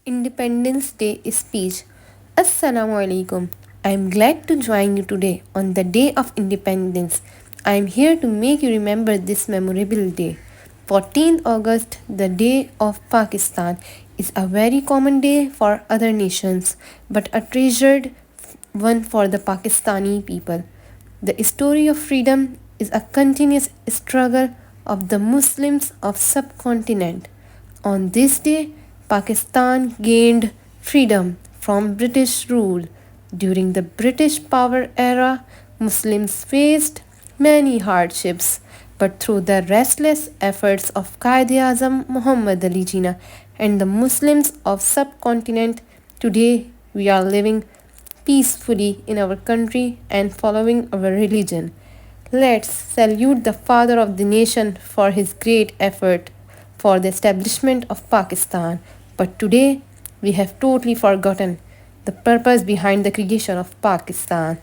Independence Day speech. Assalamu alaikum. I am glad to join you today on the day of independence. I am here to make you remember this memorable day. 14th August, the day of Pakistan, is a very common day for other nations, but a treasured one for the Pakistani people. The story of freedom is a continuous struggle of the Muslims of subcontinent. On this day, Pakistan gained freedom from British rule. During the British power era, Muslims faced many hardships, but through the restless efforts of Quaid-e-Azam Muhammad Ali Jinnah and the Muslims of subcontinent, today we are living peacefully in our country and following our religion. Let's salute the father of the nation for his great effort for the establishment of Pakistan. But today we have totally forgotten the purpose behind the creation of Pakistan.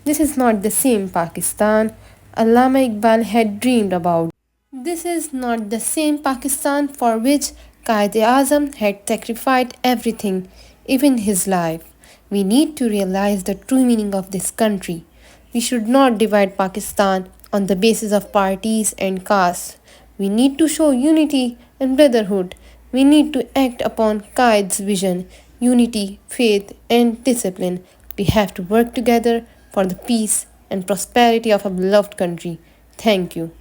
This is not the same Pakistan Allama Iqbal had dreamed about. This is not the same Pakistan for which Quaid-e-Azam had sacrificed everything, even his life. We need to realize the true meaning of this country. We should not divide Pakistan on the basis of parties and castes. We need to show unity and brotherhood. We need to act upon Qaid's vision, unity, faith, and discipline. We have to work together for the peace and prosperity of our beloved country. Thank you.